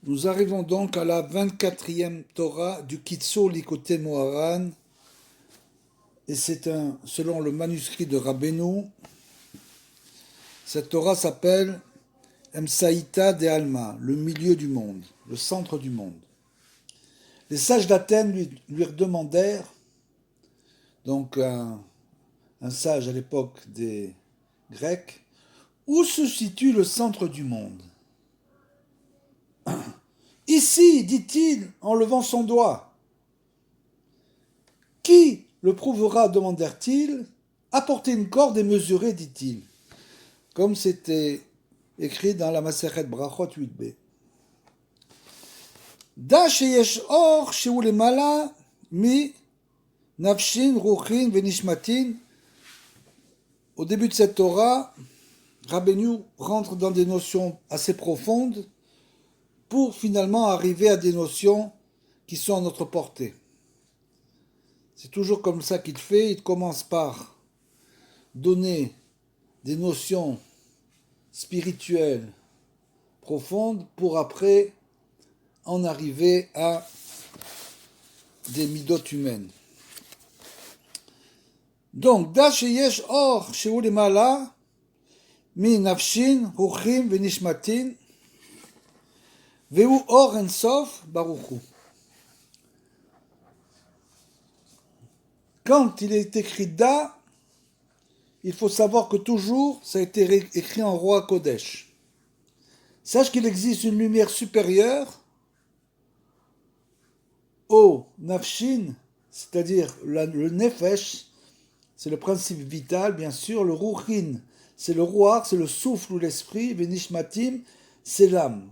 Nous arrivons donc à la 24e Torah du Kitzur Likutei Moharan, et c'est selon le manuscrit de Rabbeinu, cette Torah s'appelle Emsaïta de Alma, le milieu du monde, le centre du monde. Les sages d'Athènes lui demandèrent, donc un sage à l'époque des Grecs, où se situe le centre du monde? Ici, dit-il en levant son doigt. Qui le prouvera, demandèrent-ils. Apportez une corde et mesurez, dit-il. Comme c'était écrit dans la Masechet Brachot 8b. Da sheyesh or shehu lemala mi nafshin, ruchin, venishmatin. Au début de cette Torah, Rabbeinu rentre dans des notions assez profondes pour finalement arriver à des notions qui sont à notre portée. C'est toujours comme ça qu'il fait. Il commence par donner des notions spirituelles profondes pour après en arriver à des midot humaines. Donc, da sheyesh or shehu lemala mi nafshin, ruchim venishmatin vehu or en sof baruchu. Quand il est écrit da, il faut savoir que toujours ça a été écrit en roi Kodesh. Sache qu'il existe une lumière supérieure au nafshin, c'est-à-dire le nefesh, c'est le principe vital, bien sûr. Le ruchin, c'est le roar, c'est le souffle ou l'esprit. Venishmatim, c'est l'âme.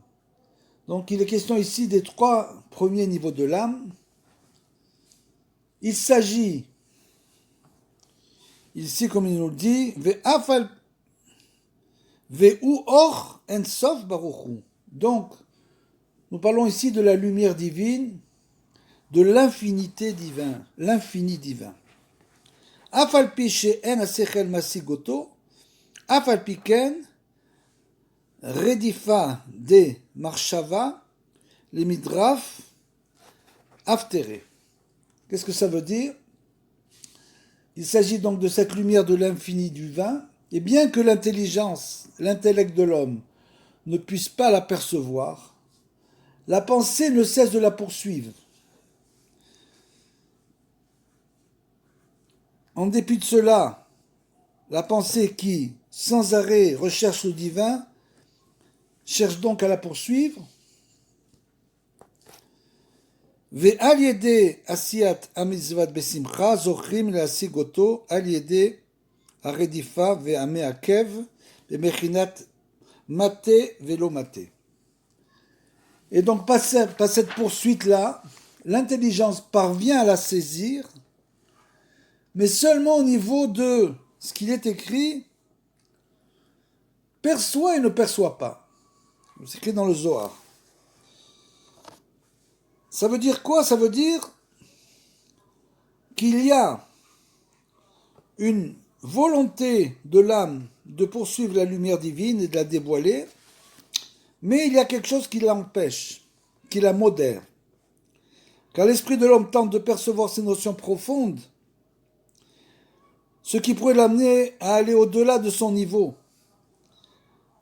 Donc il est question ici des trois premiers niveaux de l'âme. Il s'agit, ici comme il nous le dit, ve'u or en sof baruchu. Donc nous parlons ici de la lumière divine, de l'infinité divin, l'infini divin. Afal pi she'en asechel masigoto, afal pi ken redifa de marshava le midraf aftere. Qu'est-ce que ça veut dire? Il s'agit donc de cette lumière de l'infini divin, et bien que l'intelligence, l'intellect de l'homme ne puisse pas l'apercevoir, la pensée ne cesse de la poursuivre. En dépit de cela, la pensée qui, sans arrêt, recherche le divin, cherche donc à la poursuivre. Ve'al yede asiyat amizvat besimcha zochrim leasigoto al yede haredifa ve'ameakev be'mechinat mate ve'lo mate. Et donc, par cette poursuite-là, l'intelligence parvient à la saisir, mais seulement au niveau de ce qu'il est écrit, perçoit et ne perçoit pas. C'est écrit dans le Zohar. Ça veut dire quoi? Ça veut dire qu'il y a une volonté de l'âme de poursuivre la lumière divine et de la dévoiler, mais il y a quelque chose qui l'empêche, qui la modère. Car l'esprit de l'homme tente de percevoir ces notions profondes, ce qui pourrait l'amener à aller au-delà de son niveau.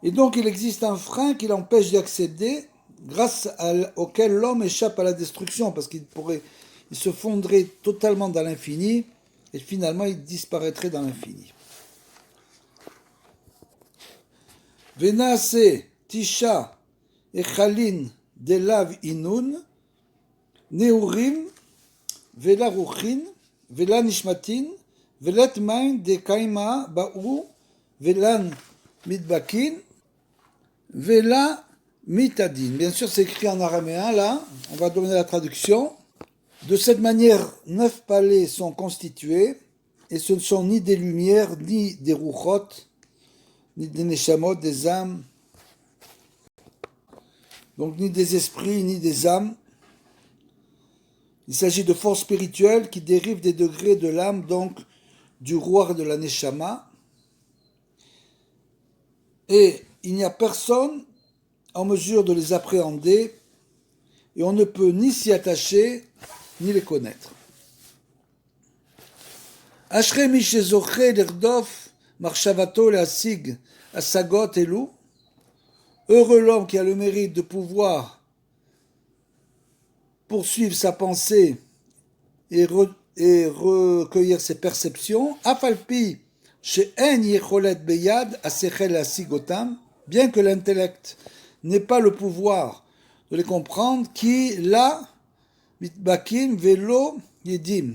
Et donc il existe un frein qui l'empêche d'y accéder, grâce auquel l'homme échappe à la destruction, parce qu'il se fondrait totalement dans l'infini, et finalement il disparaîtrait dans l'infini. Venase tisha echalin delav inun neurim vela ruchin vela nishmatin velet main de kaima ba'u velan midbakin vela mitadin. Bien sûr, c'est écrit en araméen, là. On va donner la traduction. De cette manière, 9 palais sont constitués, et ce ne sont ni des lumières, ni des rouchot, ni des neshamot, des âmes, donc ni des esprits, ni des âmes. Il s'agit de forces spirituelles qui dérivent des degrés de l'âme, donc du roar et de la neshama. Et il n'y a personne en mesure de les appréhender et on ne peut ni s'y attacher, ni les connaître. Ashrei mi shezoche lirdof marshavato leasig asagot elu. Heureux l'homme qui a le mérite de pouvoir poursuivre sa pensée et recueillir ses perceptions. Afalpi she'en yecholet beyad asechel asigotam. Bien que l'intellect n'ait pas le pouvoir de les comprendre, qui la mitbakim velo yedim,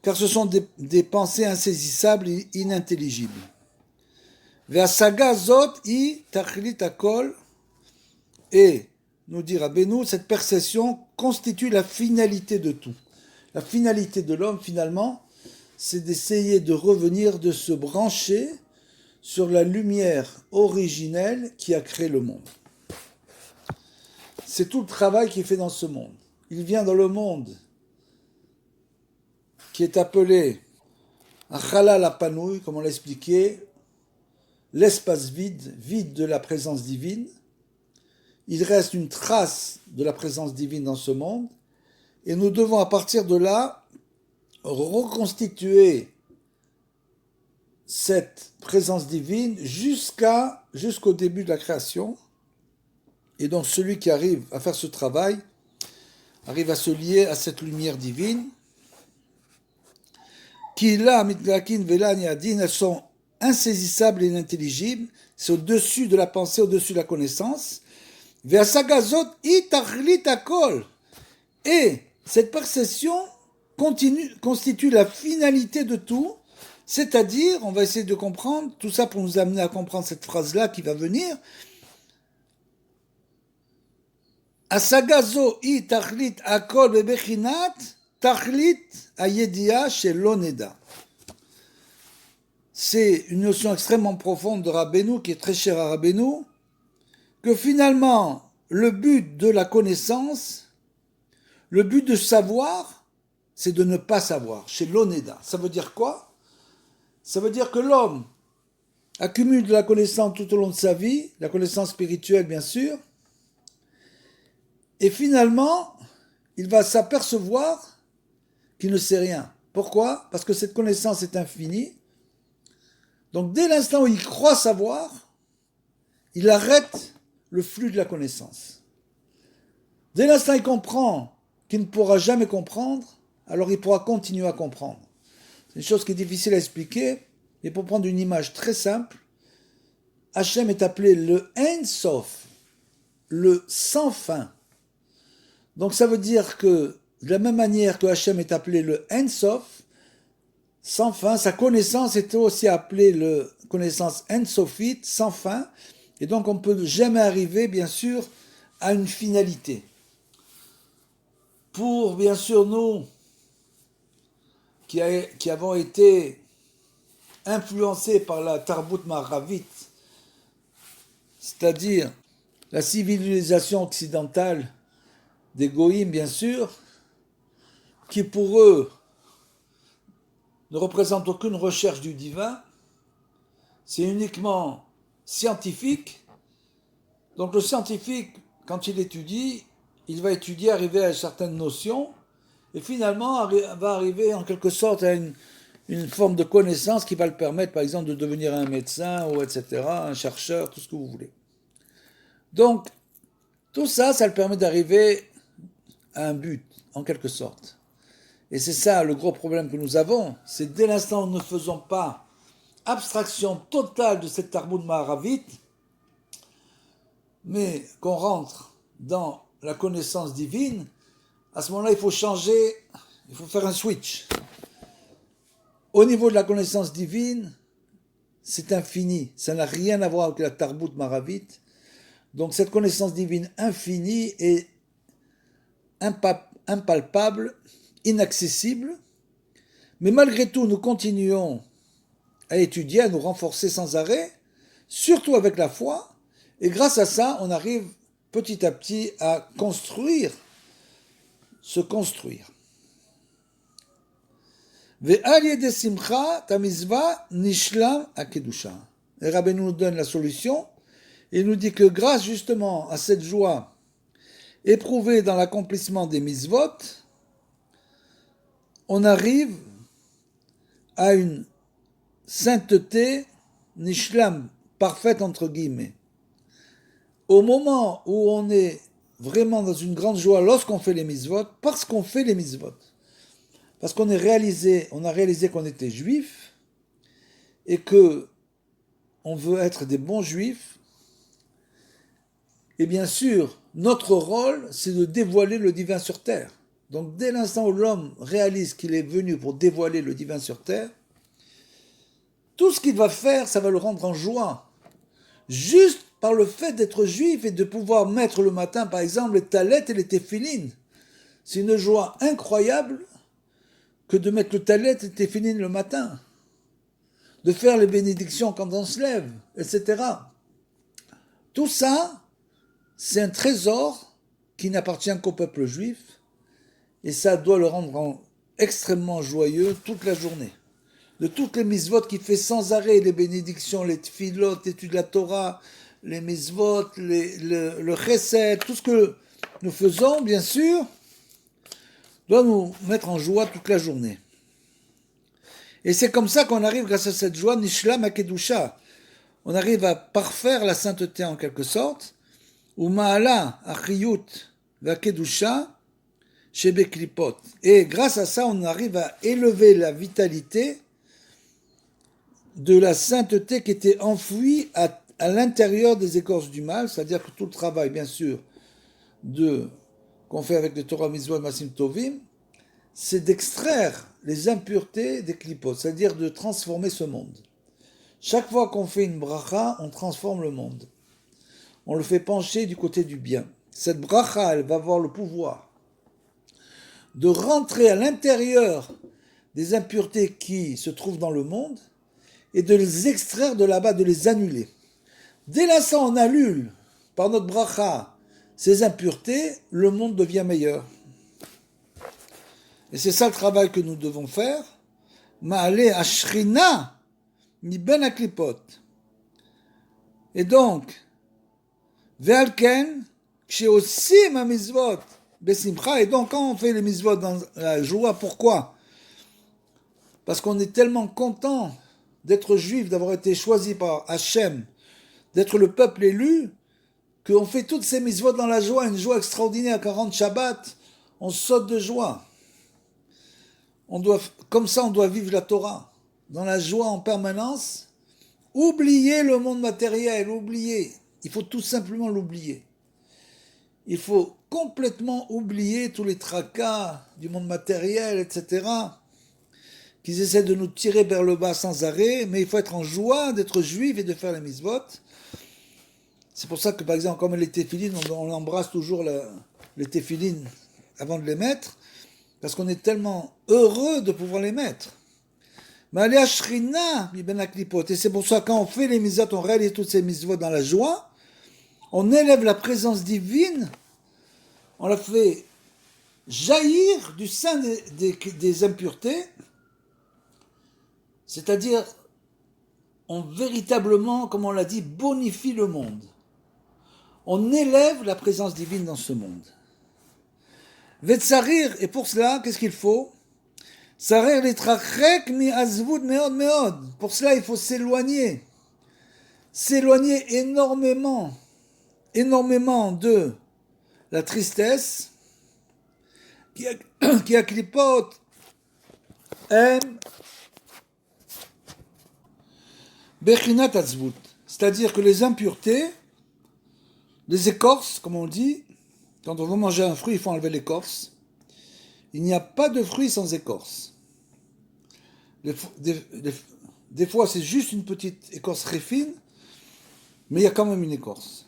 car ce sont des pensées insaisissables et inintelligibles. Ve'asaga zot i tachlit akol, et nous dit Rabbeinu, cette perception constitue la finalité de tout. La finalité de l'homme, finalement, c'est d'essayer de revenir, de se brancher sur la lumière originelle qui a créé le monde. C'est tout le travail qu'il fait dans ce monde. Il vient dans le monde qui est appelé un Chalal Apanouï, comme on l'a expliqué, l'espace vide, vide de la présence divine. Il reste une trace de la présence divine dans ce monde, et nous devons à partir de là reconstituer cette présence divine jusqu'au début de la création. Et donc celui qui arrive à faire ce travail arrive à se lier à cette lumière divine. Qui là, mitlakin velani adin, elles sont insaisissables et inintelligibles. C'est au-dessus de la pensée, au-dessus de la connaissance. Ve'asagazot itachlit akol. Et cette perception constitue la finalité de tout. C'est-à-dire, on va essayer de comprendre, tout ça pour nous amener à comprendre cette phrase-là qui va venir. Asagazo i tachlit akol bebechinat tachlit ayedia shelo neda. C'est une notion extrêmement profonde de Rabbeinu, qui est très chère à Rabbeinu, que finalement, le but de la connaissance, le but de savoir, c'est de ne pas savoir, chez l'oneda. Ça veut dire quoi? Ça veut dire que l'homme accumule de la connaissance tout au long de sa vie, la connaissance spirituelle bien sûr, et finalement, il va s'apercevoir qu'il ne sait rien. Pourquoi? Parce que cette connaissance est infinie. Donc dès l'instant où il croit savoir, il arrête le flux de la connaissance. Dès l'instant où il comprend qu'il ne pourra jamais comprendre, alors il pourra continuer à comprendre. C'est une chose qui est difficile à expliquer, mais pour prendre une image très simple, Hachem est appelé le Ein Sof, le sans fin. Donc ça veut dire que de la même manière que Hachem est appelé le Ein Sof, sans fin, sa connaissance est aussi appelée le connaissance Ein Sofit, sans fin, et donc on ne peut jamais arriver, bien sûr, à une finalité. Pour, bien sûr, nous, qui avons été influencés par la Tarbut Maravite, c'est-à-dire la civilisation occidentale des Goïms, bien sûr, qui pour eux ne représente aucune recherche du divin, c'est uniquement scientifique. Donc le scientifique, quand il étudie, il va étudier, arriver à certaines notions, et finalement va arriver en quelque sorte à une forme de connaissance qui va le permettre, par exemple, de devenir un médecin, ou etc., un chercheur, tout ce que vous voulez. Donc, tout ça, ça le permet d'arriver à un but, en quelque sorte. Et c'est ça le gros problème que nous avons, c'est dès l'instant où nous ne faisons pas abstraction totale de cette Tarbut Maharavite, mais qu'on rentre dans la connaissance divine, à ce moment-là, il faut changer, il faut faire un switch. Au niveau de la connaissance divine, c'est infini, ça n'a rien à voir avec la Tarbut Maharavite. Donc cette connaissance divine infinie est impalpable, inaccessible, mais malgré tout, nous continuons à étudier, à nous renforcer sans arrêt, surtout avec la foi, et grâce à ça, on arrive petit à petit à se construire. Ve'al yedei simcha tamizva nishlam hakedusha. Et Rabbeinu nous donne la solution, et il nous dit que grâce justement à cette joie éprouvé dans l'accomplissement des mitzvot, on arrive à une sainteté nishlam, parfaite entre guillemets. Au moment où on est vraiment dans une grande joie lorsqu'on fait les mitzvot, parce qu'on fait les mitzvot, parce qu'on a réalisé qu'on était juif et que on veut être des bons juifs, et bien sûr, notre rôle, c'est de dévoiler le divin sur terre. Donc dès l'instant où l'homme réalise qu'il est venu pour dévoiler le divin sur terre, tout ce qu'il va faire, ça va le rendre en joie. Juste par le fait d'être juif et de pouvoir mettre le matin, par exemple, les talets et les téphilines. C'est une joie incroyable que de mettre le talet et les téphilines le matin. De faire les bénédictions quand on se lève, etc. Tout ça, c'est un trésor qui n'appartient qu'au peuple juif et ça doit le rendre extrêmement joyeux toute la journée. De toutes les mitzvot qu'il fait sans arrêt, les bénédictions, les tfilot, l'étude de la Torah, les mitzvot, le chesed, tout ce que nous faisons, bien sûr, doit nous mettre en joie toute la journée. Et c'est comme ça qu'on arrive, grâce à cette joie, Nishlam Akedusha. On arrive à parfaire la sainteté en quelque sorte, ou Ma'ala Achiyut Vakedusha Shebe Klipot. Et grâce à ça, on arrive à élever la vitalité de la sainteté qui était enfouie à l'intérieur des écorces du mal, c'est-à-dire que tout le travail, bien sûr, qu'on fait avec les Torah Mitzvot Masim Tovim, c'est d'extraire les impuretés des klipot, c'est-à-dire de transformer ce monde. Chaque fois qu'on fait une bracha, on transforme le monde. On le fait pencher du côté du bien. Cette bracha, elle va avoir le pouvoir de rentrer à l'intérieur des impuretés qui se trouvent dans le monde et de les extraire de là-bas, de les annuler. Dès l'instant où on annule par notre bracha ces impuretés, le monde devient meilleur. Et c'est ça le travail que nous devons faire. Ma'ale ashrina mi ben aklipot. Et donc, ve'alken, kshe aussi ma mitzvot besimcha. Et donc, quand on fait les mitzvot dans la joie, pourquoi? Parce qu'on est tellement content d'être juif, d'avoir été choisi par Hachem, d'être le peuple élu, qu'on fait toutes ces mitzvot dans la joie, une joie extraordinaire. 40 Shabbat, on saute de joie. Comme ça, on doit vivre la Torah, dans la joie en permanence. Oublier le monde matériel, oublier. Il faut tout simplement l'oublier. Il faut complètement oublier tous les tracas du monde matériel, etc., qu'ils essaient de nous tirer vers le bas sans arrêt, mais il faut être en joie d'être juif et de faire les mitzvot. C'est pour ça que, par exemple, comme les téphilines, on embrasse toujours les téphilines avant de les mettre, parce qu'on est tellement heureux de pouvoir les mettre. Et c'est pour ça que quand on fait les mitzvot, on réalise toutes ces mitzvot dans la joie, on élève la présence divine, on la fait jaillir du sein des impuretés, c'est-à-dire on véritablement, comme on l'a dit, bonifie le monde. On élève la présence divine dans ce monde. Vetsarir, et pour cela, qu'est-ce qu'il faut? Sarir litrachek mi azvut meod meod. Pour cela, il faut s'éloigner. S'éloigner énormément de la tristesse qui a clipote en bechinat azvut. C'est-à-dire que les impuretés, les écorces, comme on dit, quand on veut manger un fruit, il faut enlever l'écorce. Il n'y a pas de fruit sans écorce. Des fois, c'est juste une petite écorce très fine, mais il y a quand même une écorce.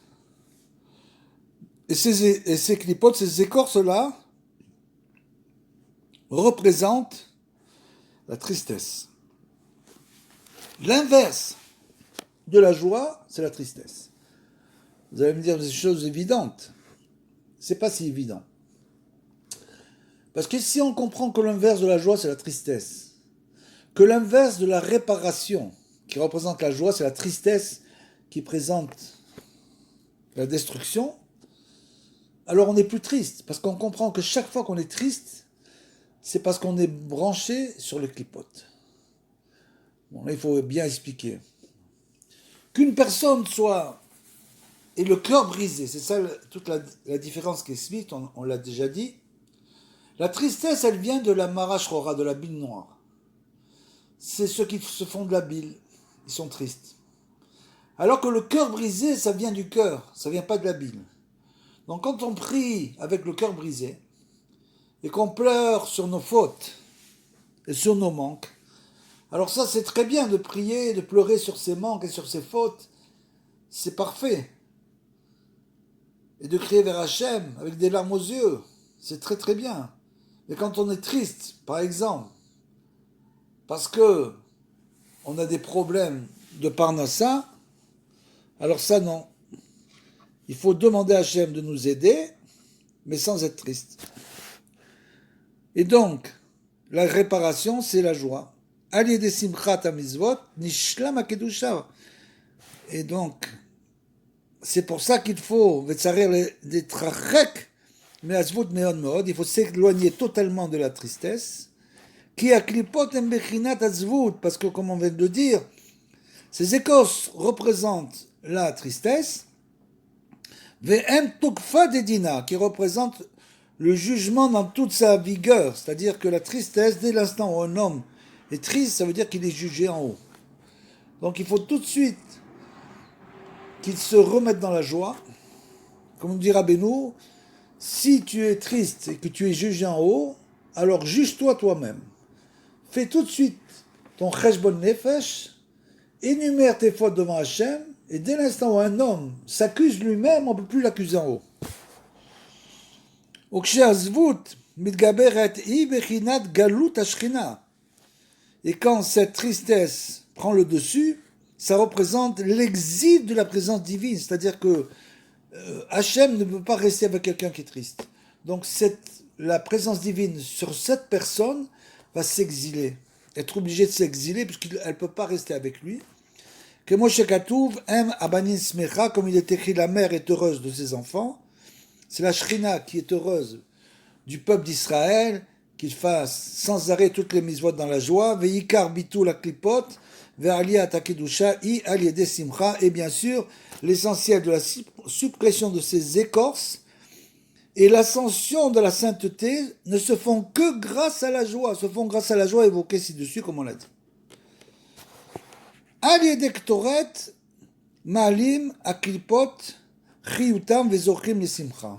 Et ces clipotes, ces écorces-là, représentent la tristesse. L'inverse de la joie, c'est la tristesse. Vous allez me dire des choses évidentes. C'est pas si évident. Parce que si on comprend que l'inverse de la joie, c'est la tristesse, que l'inverse de la réparation, qui représente la joie, c'est la tristesse qui présente la destruction, alors on n'est plus triste, parce qu'on comprend que chaque fois qu'on est triste, c'est parce qu'on est branché sur le clipote. Bon, là, il faut bien expliquer. Qu'une personne soit et le cœur brisé, c'est ça toute la différence qui explique, on l'a déjà dit. La tristesse, elle vient de la marachora, de la bile noire. C'est ceux qui se font de la bile, ils sont tristes. Alors que le cœur brisé, ça vient du cœur, ça vient pas de la bile. Donc quand on prie avec le cœur brisé, et qu'on pleure sur nos fautes et sur nos manques, alors ça c'est très bien de prier, de pleurer sur ses manques et sur ses fautes, c'est parfait. Et de crier vers Hachem avec des larmes aux yeux, c'est très très bien. Mais quand on est triste, par exemple, parce que on a des problèmes de Parnassa, alors ça non. Il faut demander à Hachem de nous aider, mais sans être triste. Et donc, la réparation, c'est la joie. Ali de simchat amizvot, nishlam akedusha. Et donc, c'est pour ça qu'il faut, il faut s'éloigner totalement de la tristesse, qui a klipot embechinat azvut, parce que comme on vient de le dire, ces écorces représentent la tristesse, ve'em tukfa dedina, qui représente le jugement dans toute sa vigueur, c'est-à-dire que la tristesse, dès l'instant où un homme est triste, ça veut dire qu'il est jugé en haut. Donc il faut tout de suite qu'il se remette dans la joie. Comme dit Rabbeinu, si tu es triste et que tu es jugé en haut, alors juge-toi toi-même. Fais tout de suite ton cheshbon nefesh, énumère tes fautes devant Hachem, et dès l'instant où un homme s'accuse lui-même, on ne peut plus l'accuser en haut. Et quand cette tristesse prend le dessus, ça représente l'exil de la présence divine, c'est-à-dire que Hachem ne peut pas rester avec quelqu'un qui est triste. Donc la présence divine sur cette personne va s'exiler, être obligée de s'exiler puisqu'elle ne peut pas rester avec lui. Que Moshe Katouv aime Abanin Smecha, comme il est écrit, la mère est heureuse de ses enfants. C'est la Shrina qui est heureuse du peuple d'Israël, qu'il fasse sans arrêt toutes les mitzvot dans la joie. Veikar bitu la klipot, ve'aliyat hakedusha i aliyede simcha. Et bien sûr, l'essentiel de la suppression de ces écorces et l'ascension de la sainteté ne se font que grâce à la joie, se font grâce à la joie évoquée ci-dessus, comme on l'a dit. Aliyede ktoret, ma'alim, aklipot, chiyutam, vezochim le simcha.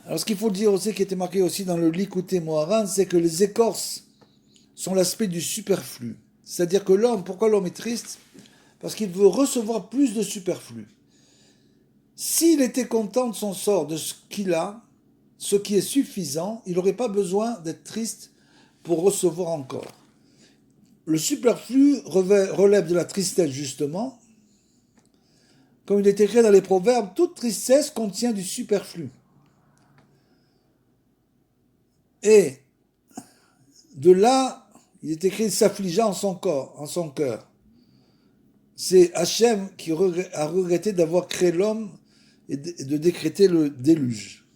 Alors ce qu'il faut dire aussi, qui était marqué aussi dans le Likutei Moharan, c'est que les écorces sont l'aspect du superflu. C'est-à-dire que l'homme, pourquoi l'homme est triste? Parce qu'il veut recevoir plus de superflu. S'il était content de son sort, de ce qu'il a, ce qui est suffisant, il n'aurait pas besoin d'être triste pour recevoir encore. Le superflu relève de la tristesse justement. Comme il est écrit dans les proverbes, toute tristesse contient du superflu. Et de là, il est écrit s'affligea en son corps, en son cœur. C'est Hachem qui a regretté d'avoir créé l'homme et de décréter le déluge.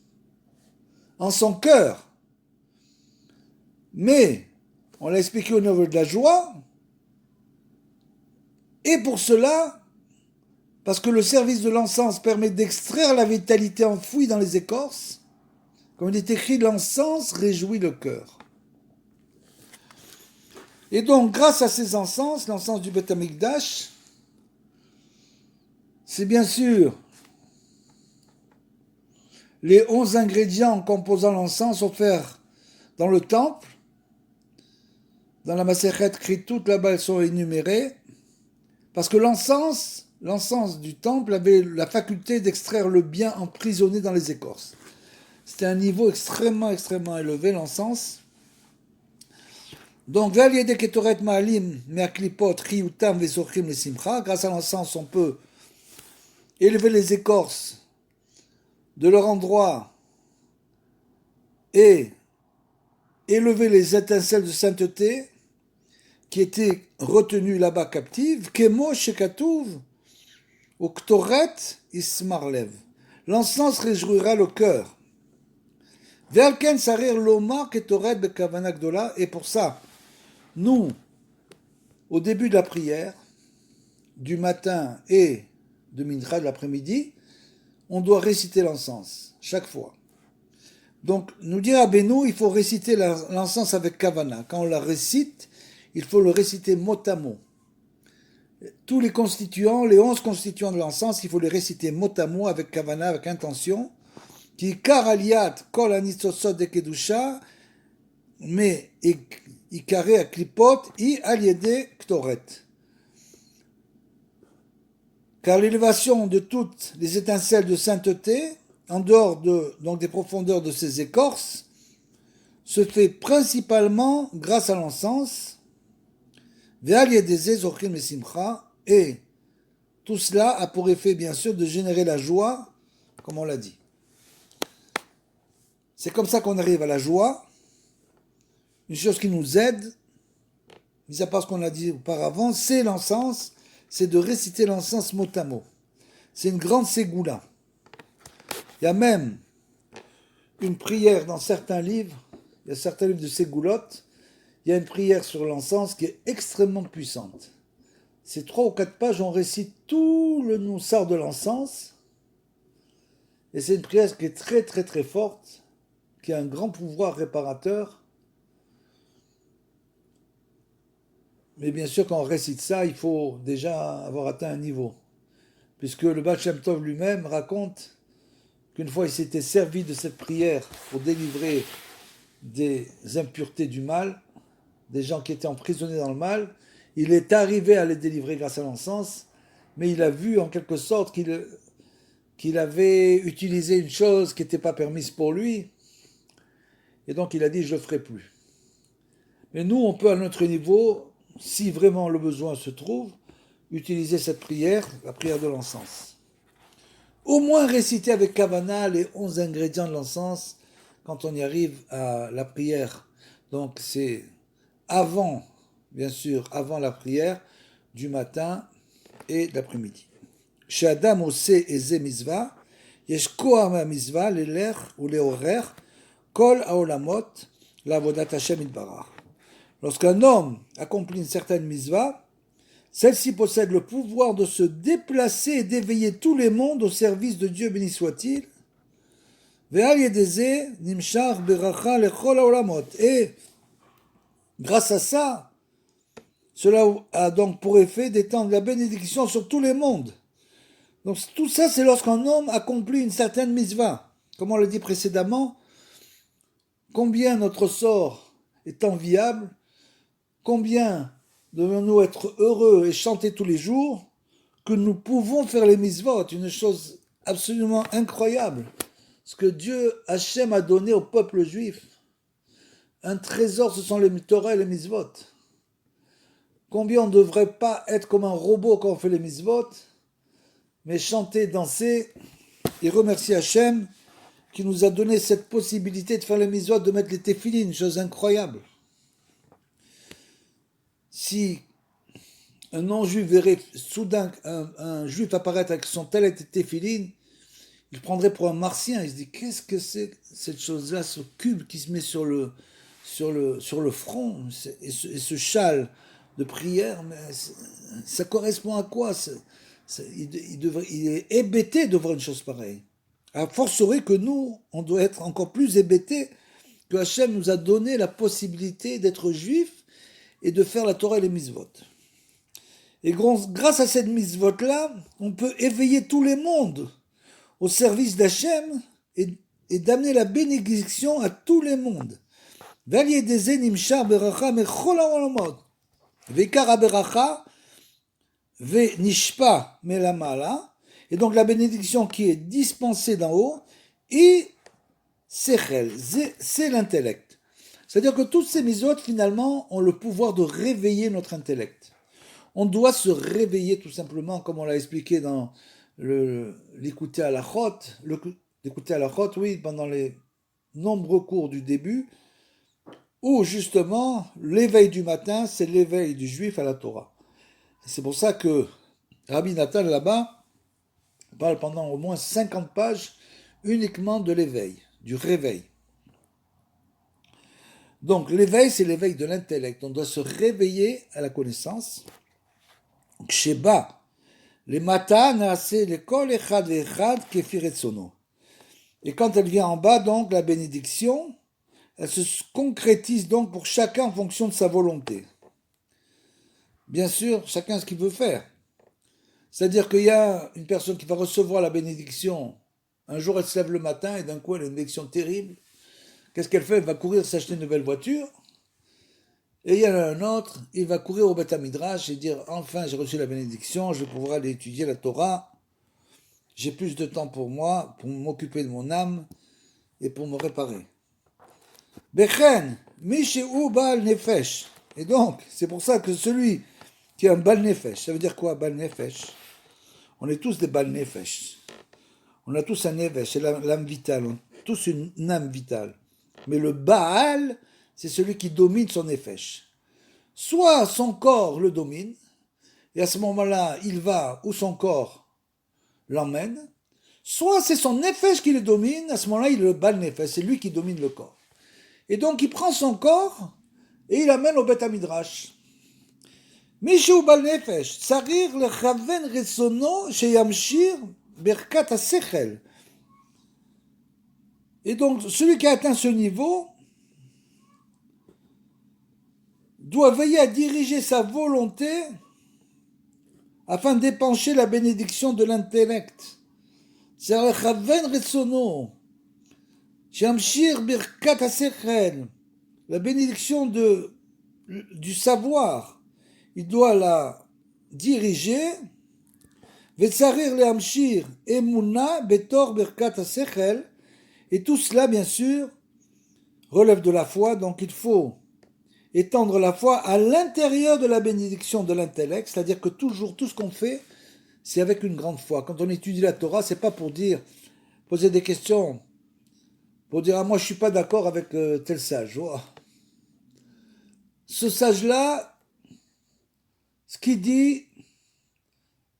En son cœur. Mais, on l'a expliqué au niveau de la joie, et pour cela, parce que le service de l'encens permet d'extraire la vitalité enfouie dans les écorces, comme il est écrit, l'encens réjouit le cœur. Et donc, grâce à ces encens, l'encens du Beth Amikdash, c'est bien sûr les 11 ingrédients composant l'encens offerts dans le temple. Dans la Masechet Kritout, là-bas, elles sont énumérées. Parce que l'encens du temple avait la faculté d'extraire le bien emprisonné dans les écorces. C'était un niveau extrêmement, extrêmement élevé, l'encens. Donc, grâce à l'encens, on peut élever les écorces de leur endroit et élever les étincelles de sainteté qui étaient retenues là-bas captives. Kemo shekatuv uktoret ismarlev. L'encens réjouira le cœur. Ve'alken sarir lomar ketoret bekavana gdola. Et pour ça, nous, au début de la prière, du matin et de mincha de l'après-midi, on doit réciter l'encens, chaque fois. Donc, nous dit Rabbeinu, il faut réciter l'encens avec kavana. Quand on la récite, il faut le réciter mot à mot. Tous les constituants, les 11 constituants de l'encens, il faut les réciter mot à mot avec kavana, avec intention. Qui kar aliat kol anisosot de kedusha, mais ikare aklipot i aliede ktoret. Car l'élévation de toutes les étincelles de sainteté, en dehors donc des profondeurs de ces écorces, se fait principalement grâce à l'encens, et tout cela a pour effet, bien sûr, de générer la joie, comme on l'a dit. C'est comme ça qu'on arrive à la joie, une chose qui nous aide, mis à part ce qu'on a dit auparavant, c'est l'encens, c'est de réciter l'encens mot à mot. C'est une grande ségoula. Il y a même une prière dans certains livres, il y a certains livres de ségoulottes, il y a une prière sur l'encens qui est extrêmement puissante. C'est 3 ou 4 pages, on récite tout le noussard de l'encens, et c'est une prière qui est très très très forte, qui a un grand pouvoir réparateur. Mais bien sûr, quand on récite ça, il faut déjà avoir atteint un niveau. Puisque le Baal Shem Tov lui-même raconte qu'une fois il s'était servi de cette prière pour délivrer des impuretés du mal, des gens qui étaient emprisonnés dans le mal. Il est arrivé à les délivrer grâce à l'encens, mais il a vu en quelque sorte qu'il avait utilisé une chose qui n'était pas permise pour lui, et donc il a dit « je ne le ferai plus ». Mais nous, on peut à notre niveau, si vraiment le besoin se trouve, utiliser cette prière, la prière de l'encens. Au moins réciter avec kavana les 11 ingrédients de l'encens quand on y arrive à la prière. Donc c'est avant, bien sûr, avant la prière du matin et de l'après-midi. Chez Adam Ose Eze Mizvah, Yesh Koah MaMizvah, l'Eler ou l'Eorer, Kol Haolamot, l'Avodat Hashem Itbarach. Lorsqu'un homme accomplit une certaine mizvah, celle-ci possède le pouvoir de se déplacer et d'éveiller tous les mondes au service de Dieu, béni soit-il. Et grâce à ça, cela a donc pour effet d'étendre la bénédiction sur tous les mondes. Donc tout ça, c'est lorsqu'un homme accomplit une certaine mizvah. Comme on l'a dit précédemment, combien notre sort est enviable, combien devons-nous être heureux et chanter tous les jours que nous pouvons faire les mitzvot, une chose absolument incroyable. Ce que Dieu, Hachem, a donné au peuple juif. Un trésor, ce sont les Torah et les mitzvot. Combien on ne devrait pas être comme un robot quand on fait les mitzvot, mais chanter, danser et remercier Hachem qui nous a donné cette possibilité de faire les mitzvot, de mettre les téphilines, une chose incroyable. Si un non-juif verrait soudain un juif apparaître avec son talet et téphilines, il prendrait pour un martien. Il se dit, qu'est-ce que c'est cette chose-là, ce cube qui se met sur le front, et ce châle de prière, mais ça correspond à quoi? Il est hébété de voir une chose pareille. A fortiori que nous, on doit être encore plus hébétés que Hachem nous a donné la possibilité d'être juifs et de faire la Torah et les mitzvot. Et grâce à cette mitzvot-là, on peut éveiller tous les mondes au service d'Hachem et d'amener la bénédiction à tous les mondes. Et donc la bénédiction qui est dispensée d'en haut, et c'est l'intellect. C'est-à-dire que toutes ces mitzvot, finalement, ont le pouvoir de réveiller notre intellect. On doit se réveiller tout simplement, comme on l'a expliqué dans l'écouter à la chot, oui, pendant les nombreux cours du début, où justement, l'éveil du matin, c'est l'éveil du juif à la Torah. C'est pour ça que Rabbi Nathan, là-bas, On parle pendant au moins 50 pages uniquement de l'éveil, du réveil. Donc l'éveil, c'est l'éveil de l'intellect. On doit se réveiller à la connaissance. Sheba, les matins, les kol echad ve'echad kefir etzono. Et quand elle vient en bas, donc la bénédiction, elle se concrétise donc pour chacun en fonction de sa volonté. Bien sûr, chacun ce qu'il veut faire. C'est-à-dire qu'il y a une personne qui va recevoir la bénédiction. Un jour, elle se lève le matin et d'un coup, elle a une bénédiction terrible. Qu'est-ce qu'elle fait? Elle va courir s'acheter une nouvelle voiture. Et il y en a un autre, il va courir au Beth Midrash et dire enfin, j'ai reçu la bénédiction, je vais pouvoir aller étudier la Torah. J'ai plus de temps pour moi, pour m'occuper de mon âme et pour me réparer. Bechen, Mishéou Baal Nefesh. Et donc, c'est pour ça que celui qui a un Baal Nefesh, ça veut dire quoi, Baal Nefesh? On est tous des Baal Nefesh. On a tous un Nefesh, c'est l'âme vitale, on a tous une âme vitale. Mais le Baal, c'est celui qui domine son Nefesh. Soit son corps le domine, et à ce moment-là, il va où son corps l'emmène, soit c'est son Nefesh qui le domine, à ce moment-là, il est le Baal Nefesh, c'est lui qui domine le corps. Et donc, il prend son corps et il l'amène au Beth Midrash. Mishu Baal Nefesh, Tsarir le Chaven Resono Sheyamshir Berkat HaSechel. Et donc, celui qui a atteint ce niveau doit veiller à diriger sa volonté afin d'épancher la bénédiction de l'intellect. C'est-à-dire le Chaven Resono Sheyamshir Berkat HaSechel. La bénédiction du savoir, il doit la diriger. Vetsarir lehamshir emuna betor berkat hasechel. Et tout cela, bien sûr, relève de la foi. Donc il faut étendre la foi à l'intérieur de la bénédiction de l'intellect. C'est-à-dire que toujours, tout ce qu'on fait, c'est avec une grande foi. Quand on étudie la Torah, c'est pas pour dire, poser des questions, pour dire, ah, moi je suis pas d'accord avec tel sage. Oh. Ce sage-là, ce qu'il dit,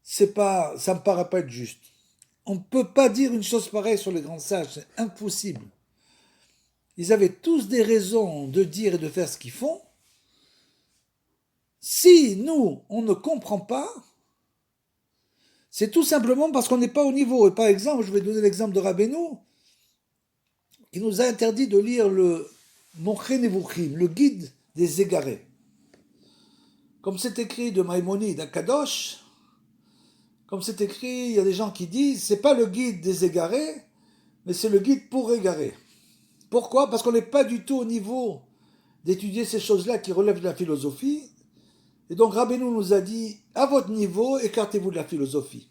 c'est pas, ça me paraît pas être juste. On ne peut pas dire une chose pareille sur les grands sages, c'est impossible. Ils avaient tous des raisons de dire et de faire ce qu'ils font. Si nous, on ne comprend pas, c'est tout simplement parce qu'on n'est pas au niveau. Et par exemple, je vais donner l'exemple de Rabbeinu, qui nous a interdit de lire le Moche Nevuchim, le guide des égarés. Comme c'est écrit de Maïmonide à Kadosh, comme c'est écrit, il y a des gens qui disent, c'est pas le guide des égarés, mais c'est le guide pour égarés. Pourquoi? Parce qu'on n'est pas du tout au niveau d'étudier ces choses-là qui relèvent de la philosophie. Et donc Rabbeinu nous a dit, à votre niveau, écartez-vous de la philosophie.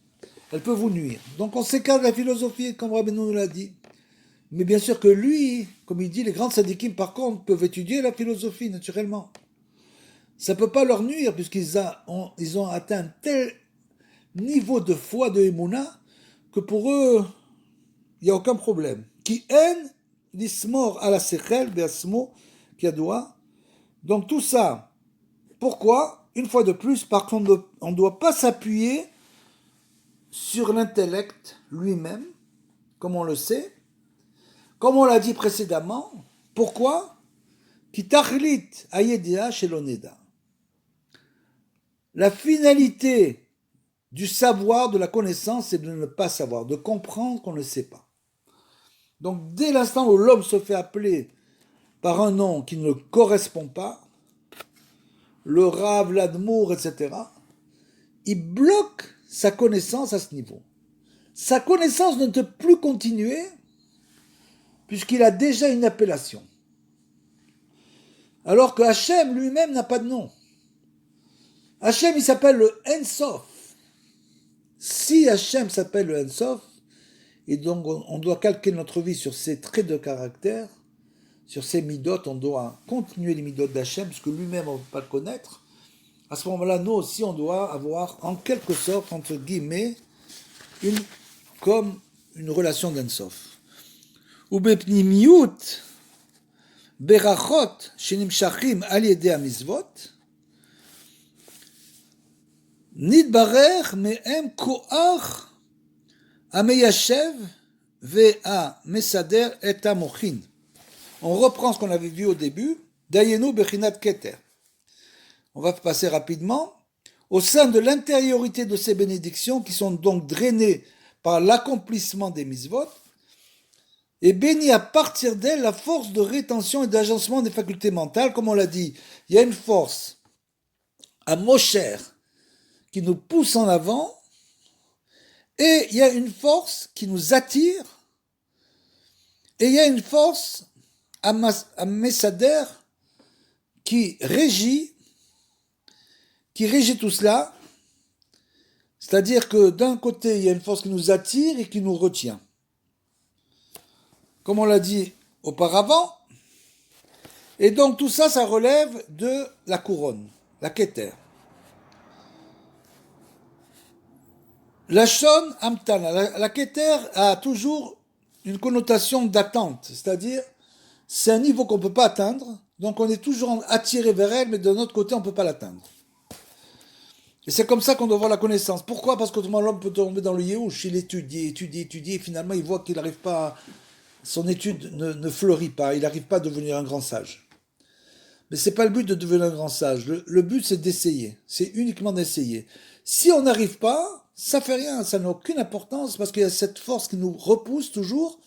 Elle peut vous nuire. Donc on s'écarte de la philosophie, comme Rabbeinu nous l'a dit. Mais bien sûr que lui, comme il dit, les grands sadikim, par contre, peuvent étudier la philosophie, naturellement. Ça ne peut pas leur nuire, puisqu'ils ont atteint un tel niveau de foi de Emouna, que pour eux, il n'y a aucun problème. Qui haine l'ismor à la sechel, beasmo, qui a doigt. Donc tout ça, pourquoi? Une fois de plus, par contre, on ne doit pas s'appuyer sur l'intellect lui-même, comme on le sait, comme on l'a dit précédemment. Pourquoi? Qui tachlit ayedea sheloneda. La finalité du savoir, de la connaissance, c'est de ne pas savoir, de comprendre qu'on ne sait pas. Donc dès l'instant où l'homme se fait appeler par un nom qui ne correspond pas, le Rav, l'Admour, etc., il bloque sa connaissance à ce niveau. Sa connaissance ne peut plus continuer puisqu'il a déjà une appellation. Alors que Hachem lui-même n'a pas de nom. Hachem, il s'appelle le En-Sof. Si Hachem s'appelle le En-Sof, et donc on doit calquer notre vie sur ses traits de caractère, sur ses midot, on doit continuer les midot d'Hachem, parce que lui-même on ne peut pas le connaître. À ce moment-là, nous aussi, on doit avoir, en quelque sorte, entre guillemets, comme une relation d'En-Sof. Ou bepnimiut, berachot, shenimshachim al yedei hamizvot, nidbarer me'em koach Ameyashev ve'a mesader et amochin. On reprend ce qu'on avait vu au début. Dayenu bechinat keter. On va passer rapidement. Au sein de l'intériorité de ces bénédictions, qui sont donc drainées par l'accomplissement des mitzvot, et béni à partir d'elle la force de rétention et d'agencement des facultés mentales. Comme on l'a dit, il y a une force à Mosher qui nous pousse en avant, et il y a une force qui nous attire, et il y a une force à Messader qui régit tout cela. C'est-à-dire que d'un côté, il y a une force qui nous attire et qui nous retient. Comme on l'a dit auparavant. Et donc tout ça, ça relève de la couronne, la Keter. La Shon Amtana, la Keter a toujours une connotation d'attente, c'est-à-dire c'est un niveau qu'on ne peut pas atteindre, donc on est toujours attiré vers elle, mais de notre côté, on ne peut pas l'atteindre. Et c'est comme ça qu'on doit voir la connaissance. Pourquoi? Parce qu'autrement l'homme peut tomber dans le yéhouch, il étudie, et finalement il voit qu'il n'arrive pas, son étude ne fleurit pas, il n'arrive pas à devenir un grand sage. Mais c'est pas le but de devenir un grand sage. Le but c'est d'essayer, c'est uniquement d'essayer. Si on n'arrive pas, ça fait rien, ça n'a aucune importance parce qu'il y a cette force qui nous repousse toujours.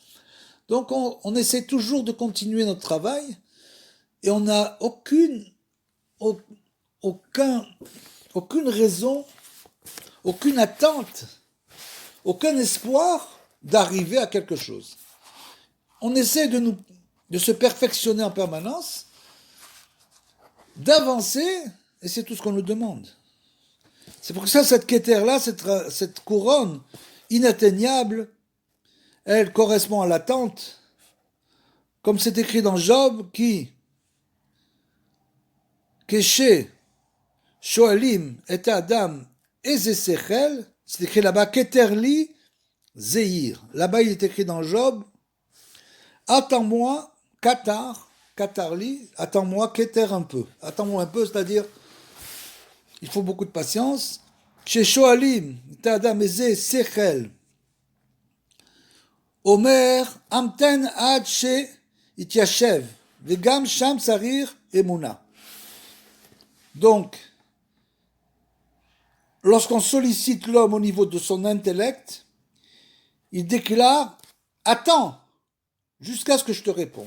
Donc on essaie toujours de continuer notre travail et on n'a aucune raison, aucune attente, aucun espoir d'arriver à quelque chose. On essaie de se perfectionner en permanence, d'avancer, et c'est tout ce qu'on nous demande. C'est pour ça cette Keter-là, cette couronne inatteignable, elle correspond à l'attente, comme c'est écrit dans Job, qui, Keshe, Shoalim, et Adam, Ezesechel, c'est écrit là-bas, Keterli, Zeir. Là-bas, il est écrit dans Job, attends-moi, Katarli, attends-moi, Keter un peu. Attends-moi un peu, c'est-à-dire, il faut beaucoup de patience. Chez Shoalim, et Adam, Ezesechel, Omer, Amten Ad She Ityashev, Vegam Sham Sarir Emuna. Donc, lorsqu'on sollicite l'homme au niveau de son intellect, il déclare « Attends, jusqu'à ce que je te réponde ».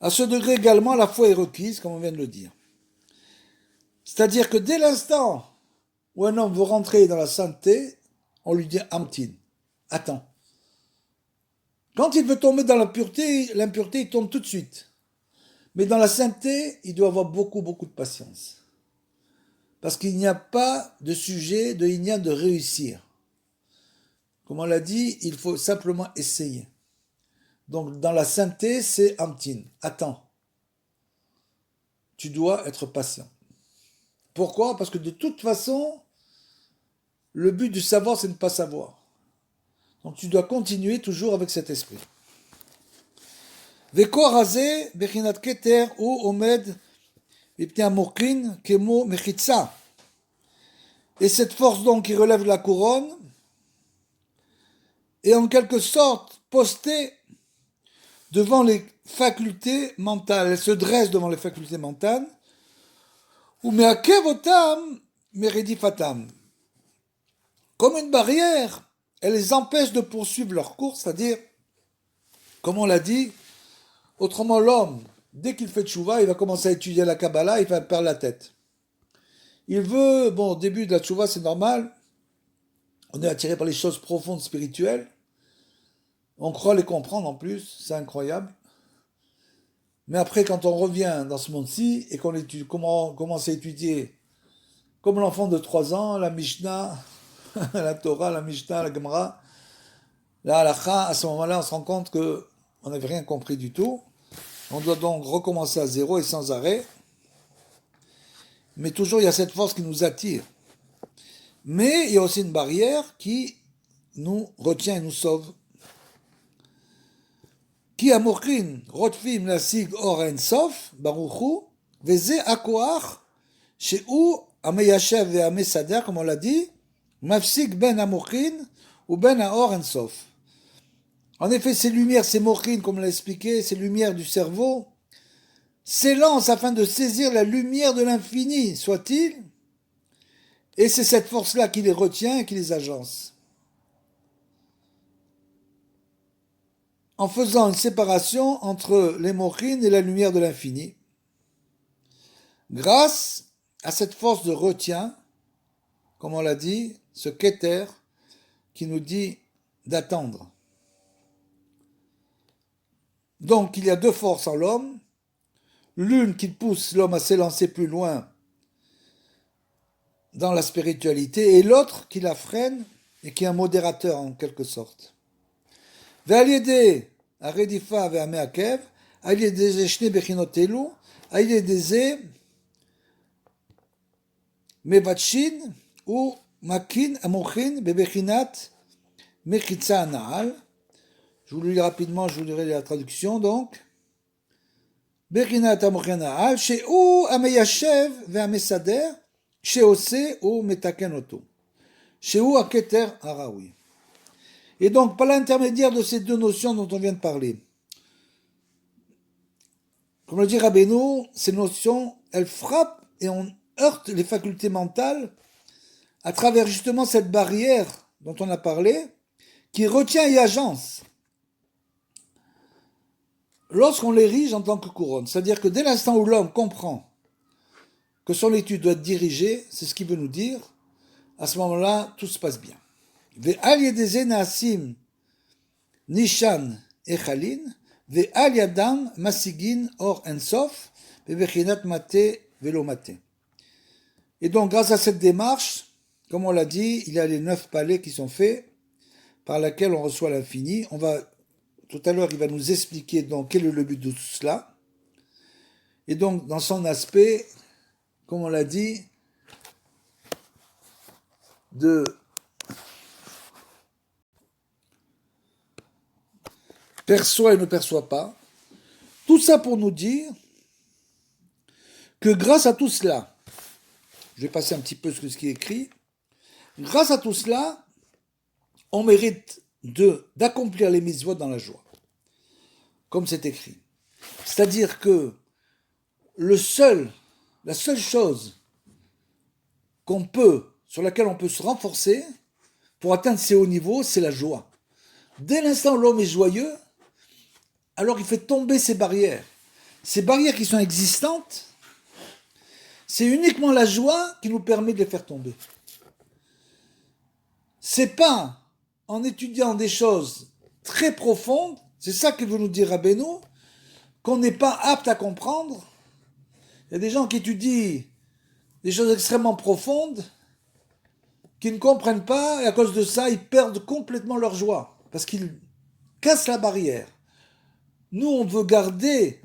À ce degré également, la foi est requise, comme on vient de le dire. C'est-à-dire que dès l'instant où un homme veut rentrer dans la sainteté, on lui dit « Amtin », attends. Quand il veut tomber dans l'impureté, il tombe tout de suite. Mais dans la sainteté, il doit avoir beaucoup de patience. Parce qu'il n'y a pas de sujet, il n'y a de réussir. Comme on l'a dit, il faut simplement essayer. Donc dans la sainteté, c'est Amtin. Attends. Tu dois être patient. Pourquoi? Parce que de toute façon, le but du savoir, c'est de ne pas savoir. Donc tu dois continuer toujours avec cet esprit. Vekor hazeh bechinat keter ou omed mipnei amokrin kemo mechitza. Et cette force donc qui relève de la couronne est en quelque sorte postée devant les facultés mentales. Elle se dresse devant les facultés mentales. Ou meakevotam meredifatam. Comme une barrière, elle les empêche de poursuivre leur course, c'est-à-dire, comme on l'a dit, autrement l'homme, dès qu'il fait tchouva, il va commencer à étudier la Kabbalah, il va perdre la tête. Il veut, au début de la tchouva, c'est normal, on est attiré par les choses profondes spirituelles, on croit les comprendre en plus, c'est incroyable. Mais après, quand on revient dans ce monde-ci, et qu'on commence à étudier, comme l'enfant de 3 ans, la Mishnah, la Torah, la Mishnah, la Gemara, la Halakha, à ce moment-là, on se rend compte qu'on n'avait rien compris du tout. On doit donc recommencer à zéro et sans arrêt. Mais toujours, il y a cette force qui nous attire. Mais il y a aussi une barrière qui nous retient et nous sauve. Ki amorkin rotfim lasig or en sof, baruchu, veze akoach, sheu ameyashev ve amesader, comme on l'a dit, mafsik ben amorkin, ou ben haor en sof. En effet, ces lumières, ces mochines, comme on l'a expliqué, ces lumières du cerveau, s'élancent afin de saisir la lumière de l'infini, soit-il, et c'est cette force-là qui les retient et qui les agence. En faisant une séparation entre les mochines et la lumière de l'infini. Grâce à cette force de retien, comme on l'a dit, ce keter qui nous dit d'attendre. Donc il y a deux forces en l'homme, l'une qui pousse l'homme à s'élancer plus loin dans la spiritualité et l'autre qui la freine et qui est un modérateur en quelque sorte. ועל ידי הרדיפה והמעכב, על ידי זה שני בחינות אלו, על ידי זה מבטשין ומקין המוחין בבחינת מחיצה הנעל. Je vous le lis rapidement, je vous lirai la traduction donc. בחינת המוחין הנעל, שהוא המיישב והמסדר, שעושה ומתקן אותו. שהוא הכתר הראוי. Et donc, par l'intermédiaire de ces deux notions dont on vient de parler, comme le dit Rabbeinu, ces notions, elles frappent et on heurte les facultés mentales à travers justement cette barrière dont on a parlé, qui retient et agence lorsqu'on l'érige en tant que couronne. C'est-à-dire que dès l'instant où l'homme comprend que son étude doit être dirigée, c'est ce qu'il veut nous dire, à ce moment-là, tout se passe bien. ועל ידי זה נעשים נישן החלין, ועל ידם משיגין אור אינסוף, בבחינת מטה ולא מטה. Et donc, grâce à cette démarche, comme on l'a dit, il y a les 9 palais qui sont faits, par lesquels on reçoit l'infini. Tout à l'heure, il va nous expliquer donc quel est le but de tout cela. Et donc, dans son aspect, comme on l'a dit, de perçoit et ne perçoit pas. Tout ça pour nous dire que grâce à tout cela, je vais passer un petit peu ce qui est écrit, grâce à tout cela, on mérite d'accomplir les mitzvot dans la joie, comme c'est écrit. C'est-à-dire que la seule chose sur laquelle on peut se renforcer pour atteindre ces hauts niveaux, c'est la joie. Dès l'instant où l'homme est joyeux, alors il fait tomber ces barrières. Ces barrières qui sont existantes, c'est uniquement la joie qui nous permet de les faire tomber. C'est pas en étudiant des choses très profondes, c'est ça que veut nous dire Rabbeinu, qu'on n'est pas apte à comprendre. Il y a des gens qui étudient des choses extrêmement profondes, qui ne comprennent pas, et à cause de ça, ils perdent complètement leur joie, parce qu'ils cassent la barrière. Nous, on veut garder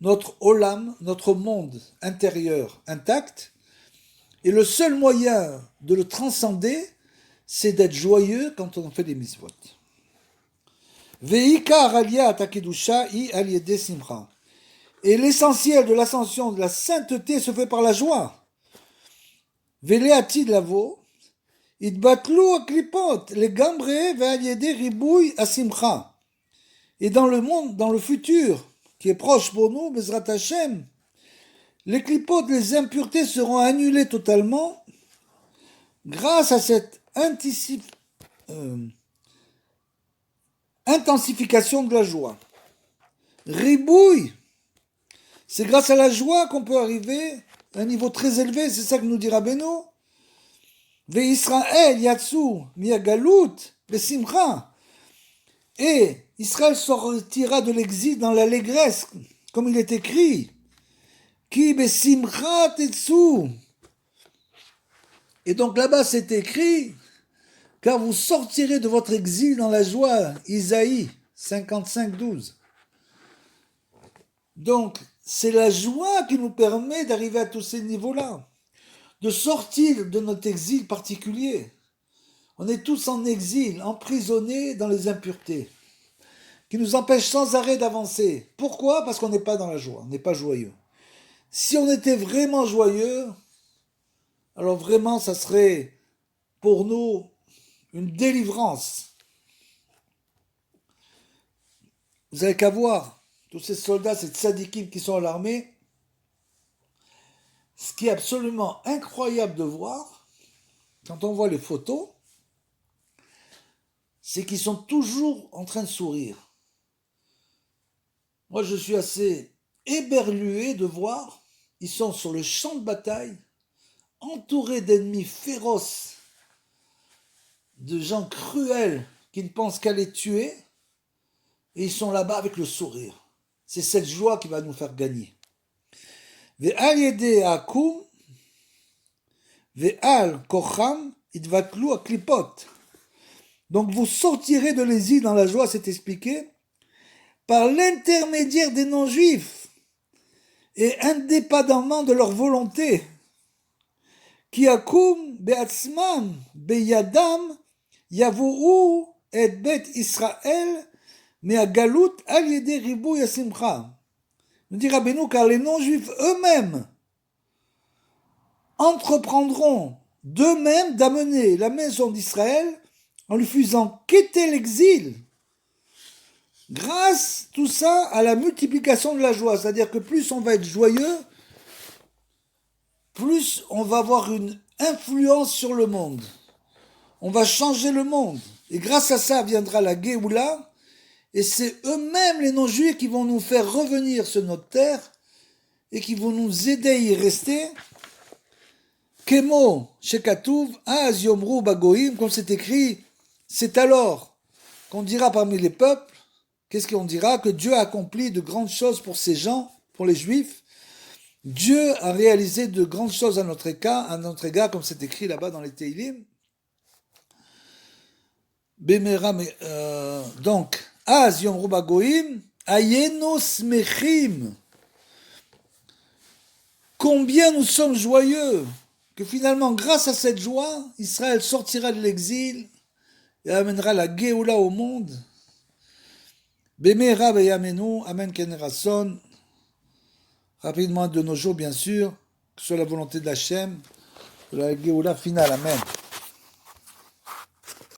notre olam, notre monde intérieur intact, et le seul moyen de le transcender, c'est d'être joyeux quand on fait des mitzvot. Ve'ikar aliyat hakedusha hi al yedei simcha. Et l'essentiel de l'ascension de la sainteté se fait par la joie. Ve'le'atid lavo, itbatlu aklipot, legambre ve'al yedei ribui asimcha. Et dans le monde, dans le futur, qui est proche pour nous, Bezrat Hashem, les clipotes, les impuretés seront annulées totalement grâce à cette intensification de la joie. Ribouille, c'est grâce à la joie qu'on peut arriver à un niveau très élevé, c'est ça que nous dit Rabbeinu. Ve Israël yatsu miagalut besimcha. Et Israël sortira de l'exil dans l'allégresse, comme il est écrit. Ki besimcha tetsu. Et donc là-bas c'est écrit, car vous sortirez de votre exil dans la joie. Isaïe 55:12. Donc c'est la joie qui nous permet d'arriver à tous ces niveaux-là, de sortir de notre exil particulier. On est tous en exil, emprisonnés dans les impuretés, qui nous empêchent sans arrêt d'avancer. Pourquoi ? Parce qu'on n'est pas dans la joie, on n'est pas joyeux. Si on était vraiment joyeux, alors vraiment ça serait pour nous une délivrance. Vous n'avez qu'à voir tous ces soldats, ces tzadikim qui sont à l'armée. Ce qui est absolument incroyable de voir, quand on voit les photos, c'est qu'ils sont toujours en train de sourire. Moi, je suis assez éberlué de voir, ils sont sur le champ de bataille, entourés d'ennemis féroces, de gens cruels qui ne pensent qu'à les tuer, et ils sont là-bas avec le sourire. C'est cette joie qui va nous faire gagner. Ve'al yedei akum, ve'al kocham, idvatlu aklipot. Donc vous sortirez de l'exil dans la joie, c'est expliqué, par l'intermédiaire des non-juifs, et indépendamment de leur volonté. Ki akum be'atzmam, be'yadam, yavuu et bet Israël, me'agalut al yedei ribouy hasimcha. Nous dit Rabbeinu, car les non-juifs eux-mêmes entreprendront d'eux-mêmes d'amener la maison d'Israël en lui faisant quitter l'exil. Grâce, tout ça, à la multiplication de la joie. C'est-à-dire que plus on va être joyeux, plus on va avoir une influence sur le monde. On va changer le monde. Et grâce à ça viendra la Géoula. Et c'est eux-mêmes, les non-juifs, qui vont nous faire revenir sur notre terre et qui vont nous aider à y rester. Kemo shekatuv az yomru bagoim, comme c'est écrit, c'est alors qu'on dira parmi les peuples, qu'est-ce qu'on dira? Que Dieu a accompli de grandes choses pour ces gens, pour les juifs. Dieu a réalisé de grandes choses à notre égard, comme c'est écrit là-bas dans les Teilim. Donc, Az yomru bagoim, ayeno smechim. Combien nous sommes joyeux que finalement, grâce à cette joie, Israël sortira de l'exil et amènera la Géoula au monde. Bemera beyamenu, amen kenerason. Rapidement de nos jours, bien sûr, que ce soit la volonté de Hachem, de la Géoula finale, amen.